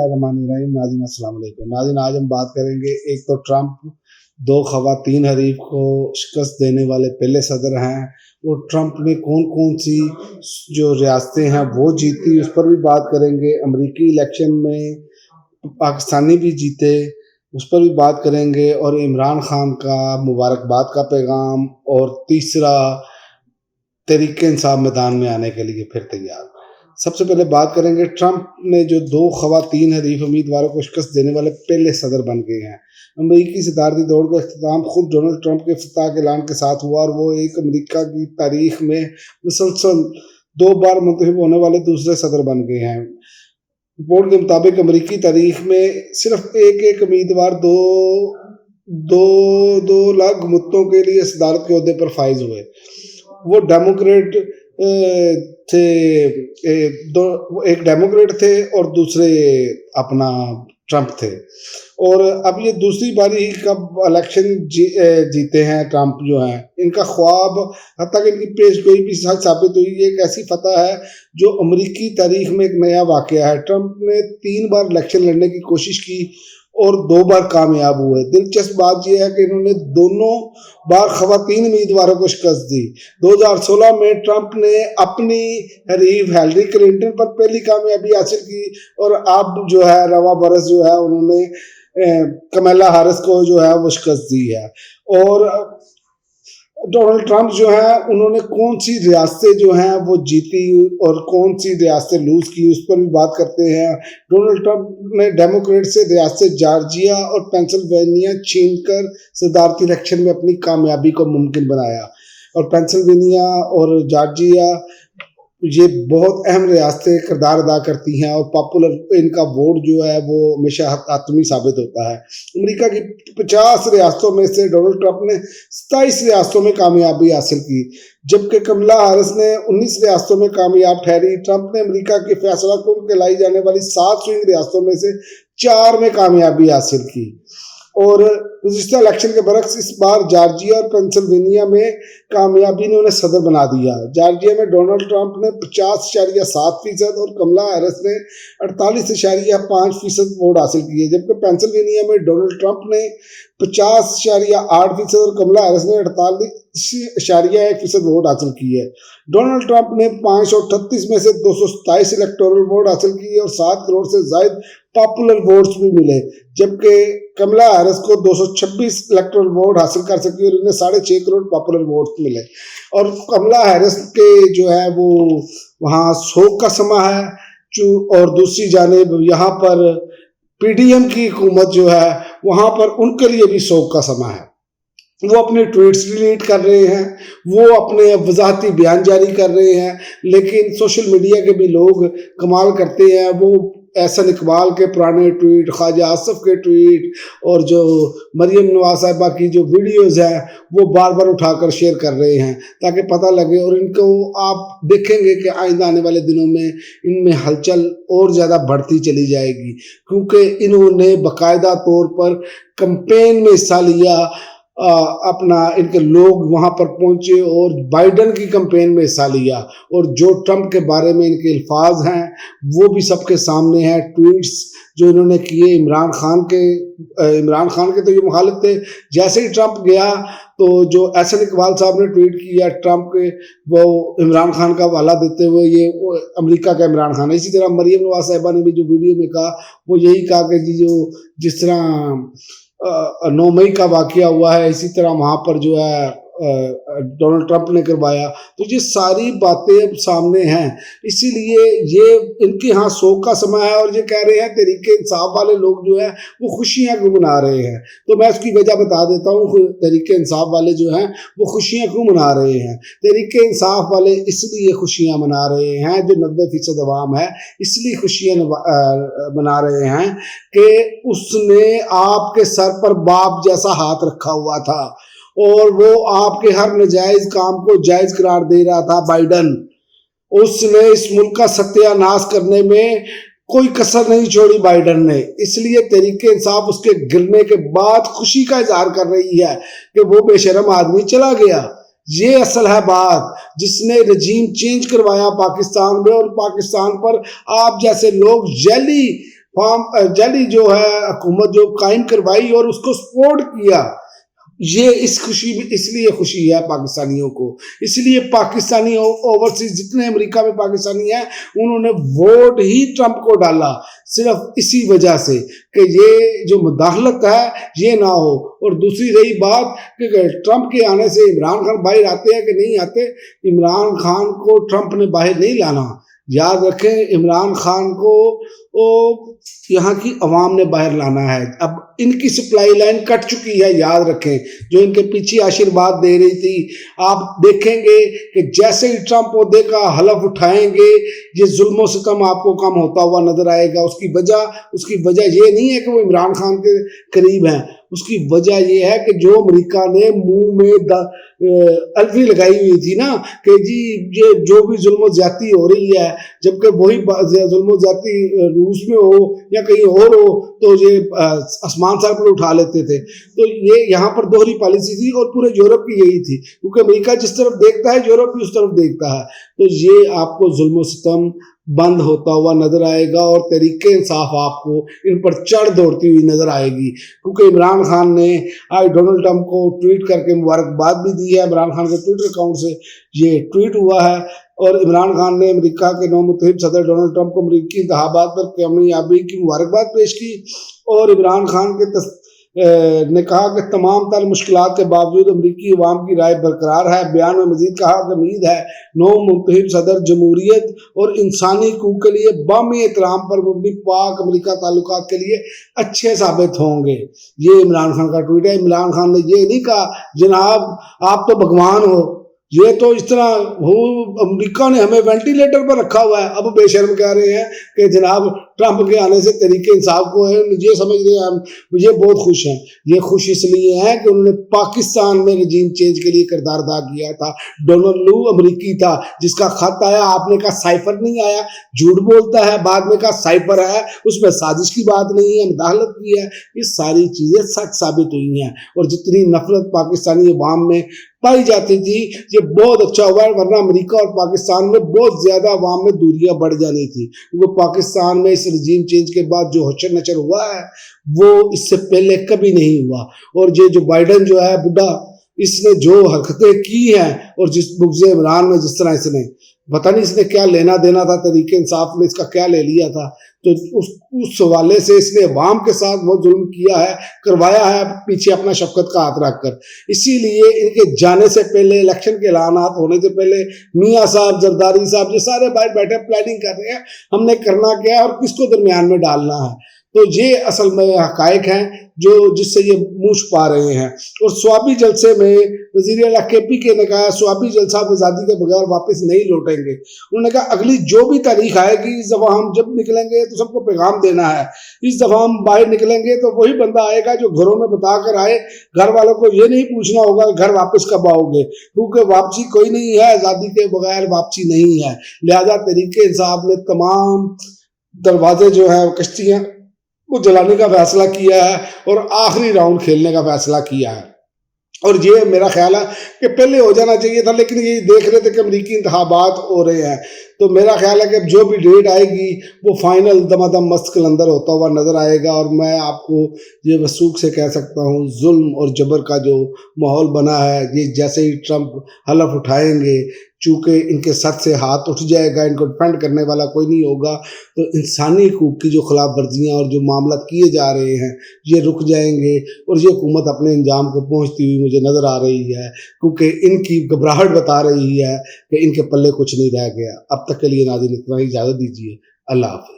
बिस्मिल्लाहिर्रहमानिर्रहीम। नाज़रीन अस्सलाम वालेकुम। नाज़रीन आज हम बात करेंगे, एक तो ट्रंप 2 ख़वातीन हरीफ को शिकस्त देने वाले पहले सदर हैं, और ट्रंप ने कौन कौन सी जो रियासतें हैं वो जीती, उस पर भी बात करेंगे। अमरीकी इलेक्शन में पाकिस्तानी भी जीते, उस पर भी बात करेंगे। और इमरान खान का मुबारकबाद का पैगाम, और तीसरा तहरीक इंसाफ मैदान में आने के लिए फिर तैयार। सबसे पहले बात करेंगे, ट्रंप ने जो 2 ख़वातीन हरीफ उम्मीदवारों को शिकस्त देने वाले पहले सदर बन गए हैं। अमरीकी सदारती दौड़ का अख्ताम खुद डोनाल्ड ट्रंप के इफ्तिताह के ऐलान के साथ हुआ, और वो एक अमरीका की तारीख में मुसलसल 2 बार मुंतखब होने वाले दूसरे सदर बन गए हैं। रिपोर्ट के मुताबिक अमरीकी तारीख में सिर्फ एक उम्मीदवार दो लाख मुद्दों के लिए सदारत के ओहदे पर फाइज हुए। वो डेमोक्रेट थे, एक डेमोक्रेट थे और दूसरे अपना ट्रंप थे। और अब ये दूसरी बारी का इलेक्शन जीते हैं ट्रंप जो हैं। इनका ख्वाब, हत्ता कि इनकी पेश गोई भी सच साबित हुई। ये एक ऐसी फतह है जो अमरीकी तारीख में एक नया वाक़या है। ट्रंप ने 3 बार इलेक्शन लड़ने की कोशिश की और 2 बार कामयाब हुए। दिलचस्प बात यह है कि इन्होंने दोनों बार ख़वातीन उम्मीदवारों को शिकस्त दी। 2016 में ट्रंप ने अपनी हरीफ हिलरी क्लिंटन पर पहली कामयाबी हासिल की, और अब जो है रवा बरस जो है उन्होंने कमला हैरिस को जो है वो शिकस्त दी है। और डोनाल्ड ट्रंप जो है उन्होंने कौन सी रियासतें जो हैं वो जीती और कौन सी रियासतें लूज़ की, उस पर भी बात करते हैं। डोनाल्ड ट्रंप ने डेमोक्रेट से रियासतें जॉर्जिया और पेंसिल्वेनिया छीनकर सदारती इलेक्शन में अपनी कामयाबी को मुमकिन बनाया। और पेंसिल्वेनिया और जॉर्जिया ये बहुत अहम रियासतें किरदार अदा करती हैं, और पॉपुलर इनका वोट जो है वो हमेशा हतमी साबित होता है। अमेरिका की 50 रियासतों में से डोनाल्ड ट्रंप ने 27 रियासतों में कामयाबी हासिल की, जबकि कमला हैरिस ने 19 रियासतों में कामयाब ठहरी। ट्रंप ने अमेरिका की फैसला कुन कहलाई जाने वाली 7 स्विंग रियासतों में से 4 में कामयाबी हासिल की। और गुज़िश्ता इलेक्शन के बरक्स इस बार जॉर्जिया और पेंसिल्वेनिया में कामयाबी ने उन्हें सदर बना दिया। जॉर्जिया में डोनाल्ड ट्रंप ने 50.7% और कमला हैरिस ने 48.5% वोट हासिल किए, जबकि पेंसिल्वेनिया में डोनाल्ड ट्रंप ने 50.8% और कमला हैरिस ने 48.1% वोट हासिल किए। डोनाल्ड ट्रंप ने 538 में से 227 इलेक्टोरल वोट हासिल किए और 7 करोड़ से ज़ायद पॉपुलर वोट्स भी मिले, जबकि कमला हैरिस को 226 इलेक्टोरल वोट हासिल कर सकी और इन्हें 6.5 करोड़ पॉपुलर वोट्स मिले। और कमला हैरिस के जो है वो वहाँ शोक का समा है, और दूसरी जानिब यहाँ पर पीडीएम की हुकूमत जो है वहाँ पर उनके लिए भी शोक का समा है। वो अपने ट्वीट्स डिलीट कर रहे हैं, वो अपने वजाहती बयान जारी कर रहे हैं, लेकिन सोशल मीडिया के भी लोग कमाल करते हैं। वो एहसन इकबाल के पुराने ट्वीट, ख्वाजा आसिफ के ट्वीट, और जो मरियम नवाज साहिबा की जो वीडियोज़ हैं वो बार बार उठाकर शेयर कर रहे हैं ताकि पता लगे। और इनको आप देखेंगे कि आइंदा आने वाले दिनों में इनमें हलचल और ज़्यादा बढ़ती चली जाएगी, क्योंकि इन्होंने बाकायदा तौर पर कैंपेन में हिस्सा लिया। अपना इनके लोग वहाँ पर पहुँचे और बाइडन की कैंपेन में हिस्सा लिया, और जो ट्रंप के बारे में इनके अल्फाज हैं वो भी सबके सामने हैं। ट्वीट्स जो इन्होंने किए इमरान खान के तो ये मुखालिफ थे। जैसे ही ट्रंप गया तो जो एहसन इकबाल साहब ने ट्वीट किया ट्रंप के, वो इमरान खान का हवाला देते हुए ये अमेरिका का इमरान खान है। इसी तरह मरियम नवाज साहिबा ने भी जो वीडियो में कहा वो यही कहा कि जिस तरह 9 मई का वाक़या हुआ है, इसी तरह वहाँ पर जो है डोनाल्ड ट्रंप ने करवाया। तो ये सारी बातें अब सामने हैं, इसीलिए ये इनके यहाँ शोक का समय है। और ये कह रहे हैं तहरीके इंसाफ वाले लोग जो है वो खुशियाँ क्यों मना रहे हैं, तो मैं उसकी वजह बता देता हूँ। तहरीके इंसाफ वाले जो हैं वो खुशियाँ क्यों मना रहे हैं। तहरीके इंसाफ वाले इसलिए खुशियाँ मना रहे हैं, जो 90% अवाम है इसलिए खुशियाँ मना रहे हैं कि उसने आपके सर पर बाप जैसा हाथ रखा हुआ था, और वो आपके हर नाजायज काम को जायज करार दे रहा था। बाइडन, उसने इस मुल्क का सत्यानाश करने में कोई कसर नहीं छोड़ी बाइडन ने। इसलिए तहरीक इंसाफ उसके गिरने के बाद खुशी का इजहार कर रही है कि वो बेशरम आदमी चला गया। ये असल है बात, जिसने रजीम चेंज करवाया पाकिस्तान में, और पाकिस्तान पर आप जैसे लोग जैली جعلی جو ہے حکومت جو قائم کروائی اور اس کو سپورٹ کیا، یہ اس خوشی میں اس لیے خوشی ہے پاکستانیوں کو، اس لیے پاکستانی اوورسیز جتنے امریکہ میں پاکستانی ہیں انہوں نے ووٹ ہی ٹرمپ کو ڈالا، صرف اسی وجہ سے کہ یہ جو مداخلت ہے یہ نہ ہو۔ اور دوسری رہی بات کہ ٹرمپ کے آنے سے عمران خان باہر آتے ہیں کہ نہیں آتے، عمران خان کو ٹرمپ نے باہر نہیں لانا، یاد رکھیں عمران خان کو یہاں کی عوام نے باہر لانا ہے۔ اب ان کی سپلائی لائن کٹ چکی ہے، یاد رکھیں، جو ان کے پیچھے آشیرواد دے رہی تھی۔ آپ دیکھیں گے کہ جیسے ہی ٹرمپ عہدے کا حلف اٹھائیں گے یہ ظلم و ستم آپ کو کم ہوتا ہوا نظر آئے گا۔ اس کی وجہ یہ نہیں ہے کہ وہ عمران خان کے قریب ہیں، اس کی وجہ یہ ہے کہ جو امریکہ نے منہ میں الفی لگائی ہوئی تھی نا کہ جی یہ جو بھی ظلم و زیادتی ہو رہی ہے، جبکہ وہی ظلم و زیادتی روس میں ہو یا کہیں اور ہو تو یہ آسمان سر پر اٹھا لیتے تھے۔ تو یہ یہاں پر دوہری پالیسی تھی اور پورے یورپ کی یہی تھی، کیونکہ امریکہ جس طرف دیکھتا ہے یورپ بھی اس طرف دیکھتا ہے۔ تو یہ آپ کو ظلم و ستم بند ہوتا ہوا نظر آئے گا اور تحریک انصاف آپ کو ان پر چڑھ دوڑتی ہوئی نظر آئے گی، کیونکہ عمران خان نے آج ڈونلڈ ٹرمپ کو ٹویٹ کر کے مبارکباد بھی دی ہے۔ عمران خان کے ٹویٹر اکاؤنٹ سے یہ ٹویٹ ہوا ہے، اور عمران خان نے امریکہ کے نو متحد صدر ڈونلڈ ٹرمپ کو امریکی انتخابات پر کامیابی کی مبارکباد پیش کی، اور عمران خان نے کہا کہ تمام تر مشکلات کے باوجود امریکی عوام کی رائے برقرار ہے۔ بیان میں مزید کہا کہ امید ہے نو منتخب صدر جمہوریت اور انسانی حقوق کے لیے باہمی احترام پر مبنی پاک امریکہ تعلقات کے لیے اچھے ثابت ہوں گے۔ یہ عمران خان کا ٹویٹ ہے۔ عمران خان نے یہ نہیں کہا جناب آپ تو بھگوان ہو، یہ تو اس طرح امریکہ نے ہمیں وینٹیلیٹر پر رکھا ہوا ہے۔ اب بے شرم کہہ رہے ہیں کہ جناب ٹرمپ کے آنے سے تحریک انصاف کو ہے یہ سمجھ رہے ہیں ہم یہ بہت خوش ہیں۔ یہ خوش اس لیے ہے کہ انہوں نے پاکستان میں رجیم چینج کے لیے کردار ادا کیا تھا۔ ڈونلڈ لو امریکی تھا جس کا خط آیا، آپ نے کہا سائفر نہیں آیا، جھوٹ بولتا ہے، بعد میں کہا سائفر ہے، اس میں سازش کی بات نہیں ہے، مداخلت کی ہے۔ یہ ساری چیزیں سچ ثابت ہوئی ہیں، اور جتنی نفرت پاکستانی عوام میں پائی جاتی تھی یہ بہت اچھا ہوا ہے، ورنہ امریکہ اور پاکستان میں بہت زیادہ عوام میں دوریاں بڑھ جانی تھی، کیونکہ پاکستان میں اس رجیم چینج کے بعد جو حشر نشر ہوا ہے وہ اس سے پہلے کبھی نہیں ہوا۔ اور یہ جو بائیڈن جو ہے بڈھا، اس نے جو حرکتیں کی ہیں اور جس بغض عمران میں جس طرح اس نے پتہ نہیں اس نے کیا لینا دینا تھا، تحریک انصاف نے اس کا کیا لے لیا تھا، تو اس حوالے سے اس نے عوام کے ساتھ بہت ظلم کیا ہے، کروایا ہے پیچھے اپنا شفقت کا ہاتھ رکھ کر۔ اسی لیے ان کے جانے سے پہلے، الیکشن کے اعلانات ہونے سے پہلے میاں صاحب، زرداری صاحب، یہ سارے باہر بیٹھے پلاننگ کر رہے ہیں ہم نے کرنا کیا ہے اور کس کو درمیان میں ڈالنا ہے۔ تو یہ اصل میں حقائق ہیں جو جس سے یہ منہ چھپا رہے ہیں۔ اور سوابی جلسے میں وزیر اعلیٰ کے پی کے نے کہا سوابی جلسہ آزادی کے بغیر واپس نہیں لوٹیں گے۔ انہوں نے کہا اگلی جو بھی تاریخ آئے گی اس دفعہ ہم جب نکلیں گے تو سب کو پیغام دینا ہے، اس دفعہ ہم باہر نکلیں گے تو وہی بندہ آئے گا جو گھروں میں بتا کر آئے، گھر والوں کو یہ نہیں پوچھنا ہوگا کہ گھر واپس کب آؤ گے، کیونکہ واپسی کوئی نہیں ہے، آزادی کے بغیر واپسی نہیں ہے۔ لہذا تحریک انصاف نے تمام دروازے جو ہیں کشتیاں وہ جلانے کا فیصلہ کیا ہے اور آخری راؤنڈ کھیلنے کا فیصلہ کیا ہے۔ اور یہ میرا خیال ہے کہ پہلے ہو جانا چاہیے تھا، لیکن یہ دیکھ رہے تھے کہ امریکی انتخابات ہو رہے ہیں، تو میرا خیال ہے کہ جو بھی ڈیٹ آئے گی وہ فائنل دمادم مست کلندر ہوتا ہوا نظر آئے گا۔ اور میں آپ کو یہ وثوق سے کہہ سکتا ہوں ظلم اور جبر کا جو ماحول بنا ہے، یہ جیسے ہی ٹرمپ حلف اٹھائیں گے، چونکہ ان کے سر سے ہاتھ اٹھ جائے گا، ان کو ڈیفینڈ کرنے والا کوئی نہیں ہوگا، تو انسانی حقوق کی جو خلاف ورزیاں اور جو معاملات کیے جا رہے ہیں یہ رک جائیں گے، اور یہ حکومت اپنے انجام کو پہنچتی ہوئی مجھے نظر آ رہی ہے، کیونکہ ان کی گھبراہٹ بتا رہی ہے کہ ان کے پلے کچھ نہیں رہ گیا۔ اب تک کے لیے ناظرین اتنا ہی، اجازت دیجیے، اللہ حافظ۔